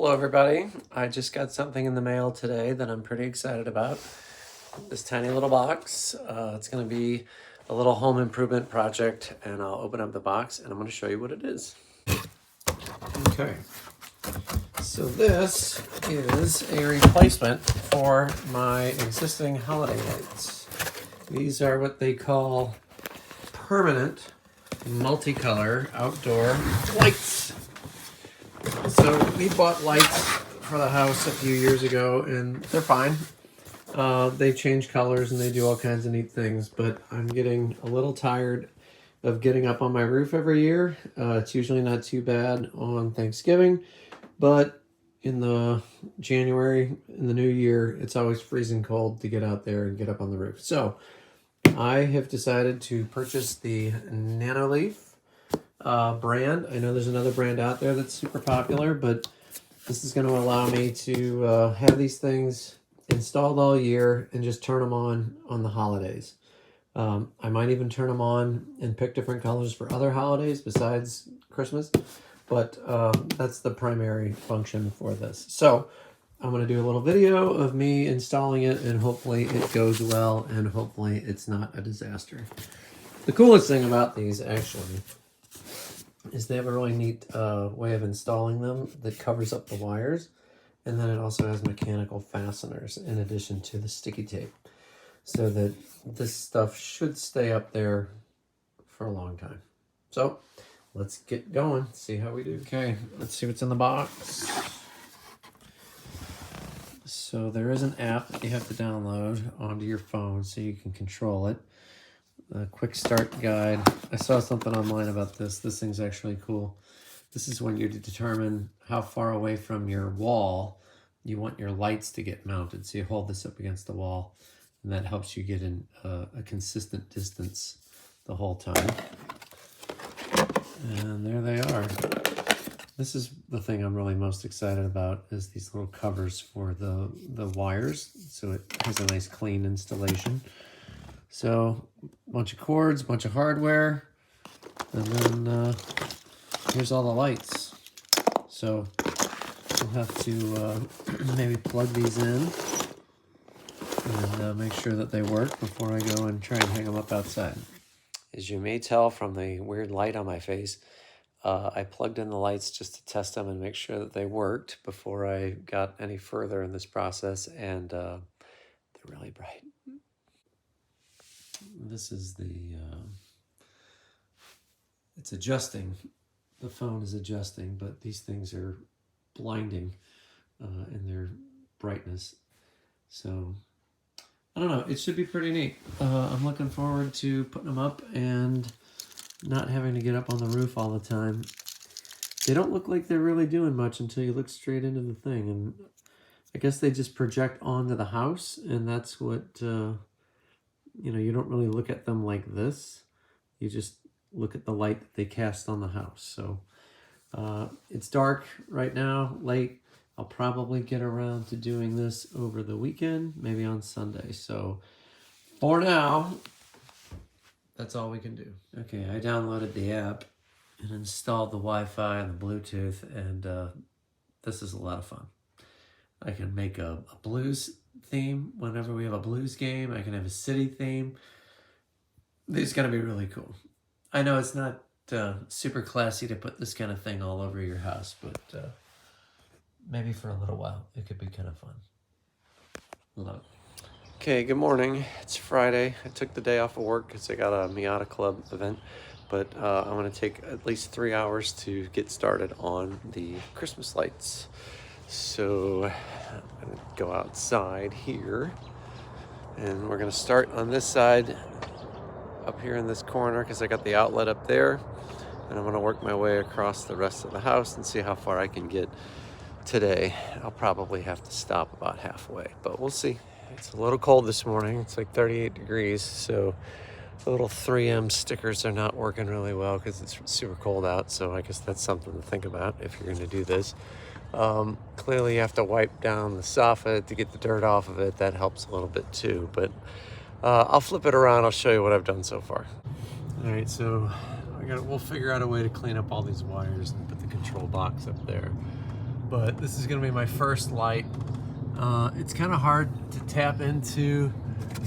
Hello everybody. I just got something in the mail today that I'm pretty excited about. This tiny little box. It's going to be a little home improvement project, and I'll open up the box and I'm going to show you what it is. Okay. So this is a replacement for my existing holiday lights. These are what they call permanent multicolor outdoor lights. So we bought lights for the house a few years ago, and they're fine. They change colors and they do all kinds of neat things, but I'm getting a little tired of getting up on my roof every year. It's usually not too bad on Thanksgiving, but in the January, in the new year, it's always freezing cold to get out there and get up on the roof. So I have decided to purchase the Nanoleaf brand. I know there's another brand out there that's super popular, but this is going to allow me to have these things installed all year and just turn them on the holidays. I might even turn them on and pick different colors for other holidays besides Christmas, but that's the primary function for this. So I'm going to do a little video of me installing it, and hopefully it goes well, and hopefully it's not a disaster. The coolest thing about these actually is they have a really neat way of installing them that covers up the wires, and then it also has mechanical fasteners in addition to the sticky tape, so that this stuff should stay up there for a long time. So let's get going, see how we do. Okay, let's see what's in the box. So there is an app that you have to download onto your phone so you can control it. A quick start guide. I saw something online about this. This thing's actually cool. This is when you determine how far away from your wall you want your lights to get mounted. So you hold this up against the wall, and that helps you get in a consistent distance the whole time. And there they are. This is the thing I'm really most excited about, is these little covers for the wires. So it has a nice clean installation. So a bunch of cords, a bunch of hardware, and then here's all the lights. So we'll have to maybe plug these in and make sure that they work before I go and try and hang them up outside. As you may tell from the weird light on my face, I plugged in the lights just to test them and make sure that they worked before I got any further in this process, and they're really bright. This is the, it's adjusting. The phone is adjusting, but these things are blinding in their brightness. So, I don't know, it should be pretty neat. I'm looking forward to putting them up and not having to get up on the roof all the time. They don't look like they're really doing much until you look straight into the thing, and I guess they just project onto the house, and that's what, you know, you don't really look at them like this. You just look at the light that they cast on the house. So it's dark right now, late. I'll probably get around to doing this over the weekend, maybe on Sunday. So for now, that's all we can do. Okay, I downloaded the app and installed the Wi-Fi and the Bluetooth, and this is a lot of fun. I can make a blues theme whenever we have a blues game. I can have a city theme. This is going to be really cool. I know it's not super classy to put this kind of thing all over your house, but maybe for a little while it could be kind of fun. Love it. Okay, good morning. It's Friday. I took the day off of work because I got a Miata Club event, but I'm going to take at least 3 hours to get started on the Christmas lights. So I'm going to go outside here, and we're going to start on this side up here in this corner because I got the outlet up there, and I'm going to work my way across the rest of the house and see how far I can get today. I'll probably have to stop about halfway, but we'll see. It's a little cold this morning. It's like 38 degrees, so the little 3M stickers are not working really well because it's super cold out, so I guess that's something to think about if you're going to do this. Clearly you have to wipe down the soffit to get the dirt off of it. That helps a little bit too, but I'll flip it around. I'll show you what I've done so far. All right, so we'll figure out a way to clean up all these wires and put the control box up there. but this is gonna be my first light. It's kind of hard to tap into,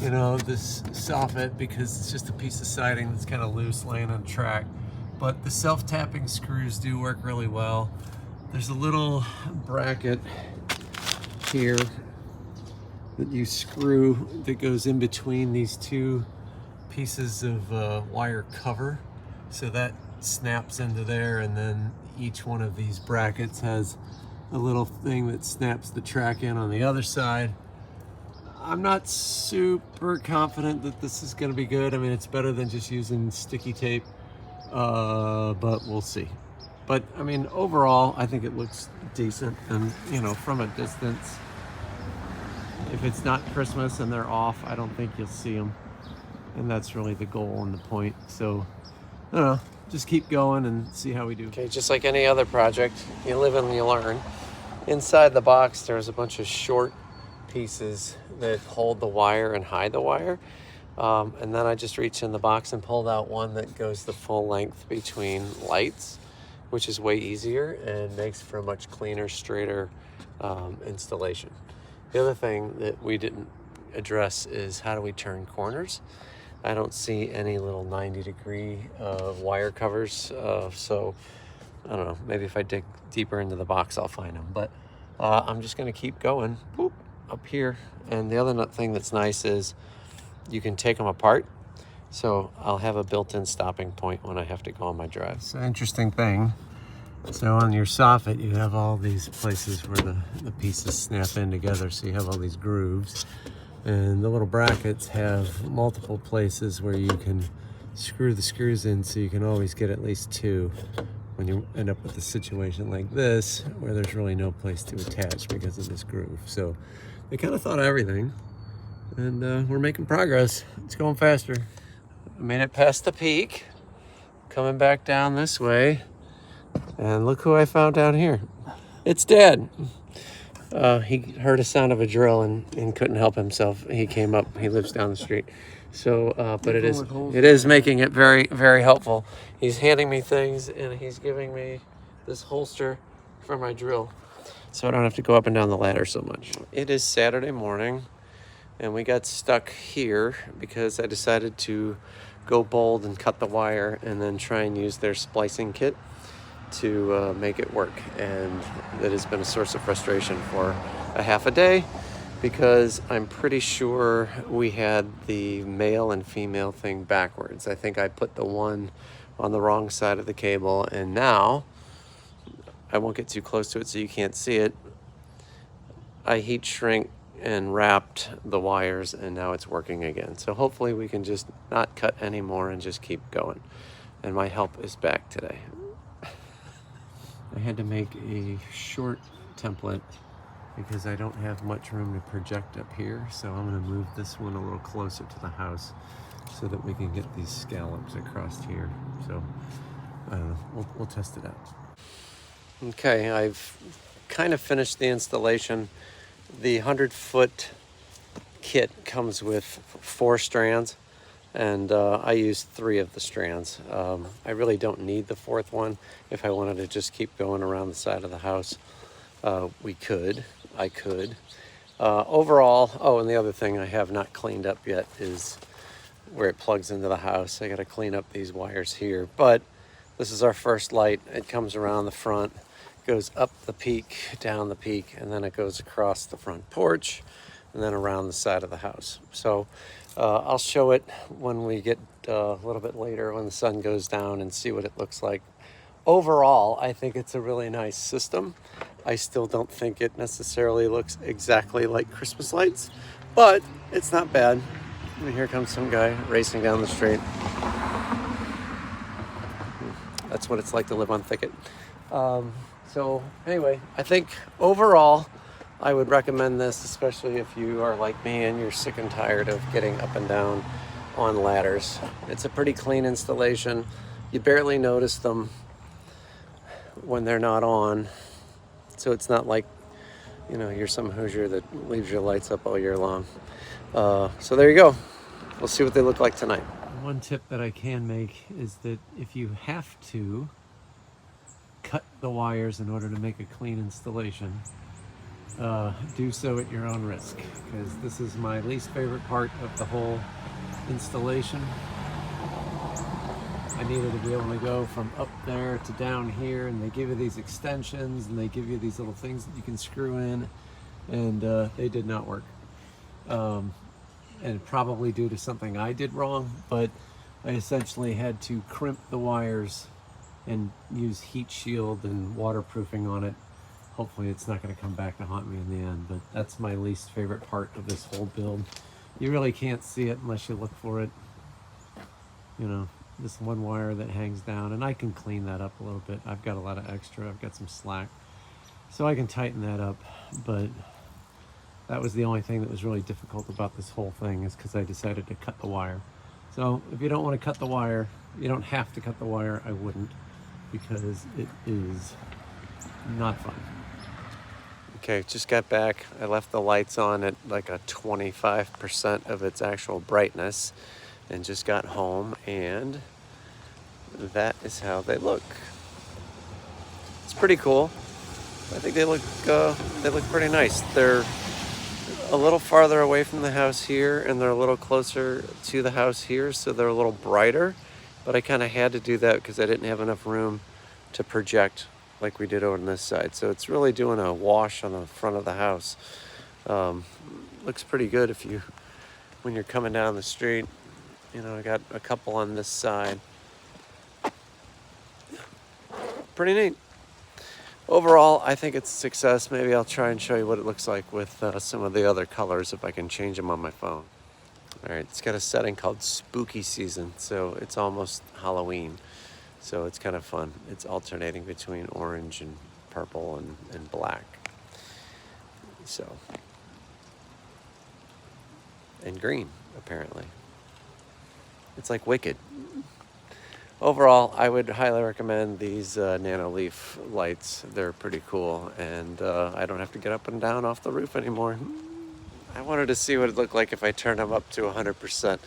you know, this soffit because it's just a piece of siding that's kind of loose laying on track. But the self-tapping screws do work really well. There's a little bracket here that you screw that goes in between these two pieces of wire cover. So that snaps into there, and then each one of these brackets has a little thing that snaps the track in on the other side. I'm not super confident that this is going to be good. I mean, it's better than just using sticky tape, but we'll see. But I mean, overall, I think it looks decent. And you know, from a distance, if it's not Christmas and they're off, I don't think you'll see them. And that's really the goal and the point. So, I don't know, just keep going and see how we do. Okay, just like any other project, you live and you learn. Inside the box, there's a bunch of short pieces that hold the wire and hide the wire. And then I just reached in the box and pulled out one that goes the full length between lights, which is way easier and makes for a much cleaner, straighter installation. The other thing that we didn't address is how do we turn corners? I don't see any little 90-degree wire covers, so I don't know, maybe if I dig deeper into the box I'll find them, but I'm just going to keep going boop, up here. And the other thing that's nice is you can take them apart, so I'll have a built-in stopping point when I have to go on my drive. It's an interesting thing. So on your soffit you have all these places where the pieces snap in together, so you have all these grooves. And the little brackets have multiple places where you can screw the screws in, so you can always get at least two when you end up with a situation like this where there's really no place to attach because of this groove. So they kind of thought of everything, and we're making progress. It's going faster. I made it past the peak, coming back down this way, and look who I found down here. It's Dad. He heard a sound of a drill and couldn't help himself. He came up. He lives down the street. So, but it is making it very, very helpful. He's handing me things, and he's giving me this holster for my drill, so I don't have to go up and down the ladder so much. It is Saturday morning, and we got stuck here because I decided to go bold and cut the wire and then try and use their splicing kit to make it work. And that has been a source of frustration for a half a day, because I'm pretty sure we had the male and female thing backwards. I think I put the one on the wrong side of the cable, and now I won't get too close to it so you can't see it. I heat shrink and wrapped the wires, and now it's working again. So hopefully we can just not cut anymore and just keep going. And my help is back today. I had to make a short template because I don't have much room to project up here, so I'm going to move this one a little closer to the house so that we can get these scallops across here. So I don't know, we'll test it out. Okay, I've kind of finished the installation. The 100-foot kit comes with 4 strands, and I used 3 of the strands. I really don't need the 4th one. If I wanted to just keep going around the side of the house, I could. Overall, oh, and the other thing I have not cleaned up yet is where it plugs into the house. I got to clean up these wires here, but this is our first light. It comes around the front, goes up the peak, down the peak, and then it goes across the front porch and then around the side of the house. So I'll show it when we get a little bit later, when the sun goes down, and see what it looks like. Overall, I think it's a really nice system. I still don't think it necessarily looks exactly like Christmas lights, but it's not bad. And here comes some guy racing down the street. That's what it's like to live on Thicket. So anyway, I think overall, I would recommend this, especially if you are like me and you're sick and tired of getting up and down on ladders. It's a pretty clean installation. You barely notice them when they're not on. So it's not like, you know, you're some Hoosier that leaves your lights up all year long. So there you go. We'll see what they look like tonight. One tip that I can make is that if you have to cut the wires in order to make a clean installation, do so at your own risk, because this is my least favorite part of the whole installation. I needed to be able to go from up there to down here, and they give you these extensions and they give you these little things that you can screw in, and they did not work. And probably due to something I did wrong, but I essentially had to crimp the wires and use heat shield and waterproofing on it. Hopefully it's not going to come back to haunt me in the end, but that's my least favorite part of this whole build. You really can't see it unless you look for it. You know, this one wire that hangs down, and I can clean that up a little bit. I've got a lot of extra, I've got some slack, so I can tighten that up, but that was the only thing that was really difficult about this whole thing, is because I decided to cut the wire. So if you don't want to cut the wire, you don't have to cut the wire. I wouldn't, because it is not fun. Okay, just got back. I left the lights on at like a 25% of its actual brightness and just got home, and that is how they look. It's pretty cool. I think they look pretty nice. They're a little farther away from the house here, and they're a little closer to the house here, so they're a little brighter, but I kind of had to do that because I didn't have enough room to project like we did over on this side. So it's really doing a wash on the front of the house. Looks pretty good when you're coming down the street. You know, I got a couple on this side. Pretty neat. Overall, I think it's a success. Maybe I'll try and show you what it looks like with some of the other colors if I can change them on my phone. All right, it's got a setting called Spooky Season, so it's almost Halloween. So it's kind of fun. It's alternating between orange and purple and black. So, and green, apparently. It's like Wicked. Overall, I would highly recommend these Nanoleaf lights. They're pretty cool, and I don't have to get up and down off the roof anymore. I wanted to see what it looked like if I turned them up to 100%.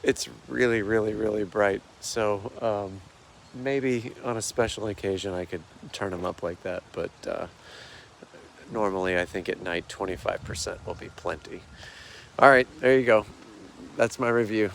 It's really, really, really bright. So maybe on a special occasion I could turn them up like that, but normally I think at night 25% will be plenty. All right, there you go. That's my review.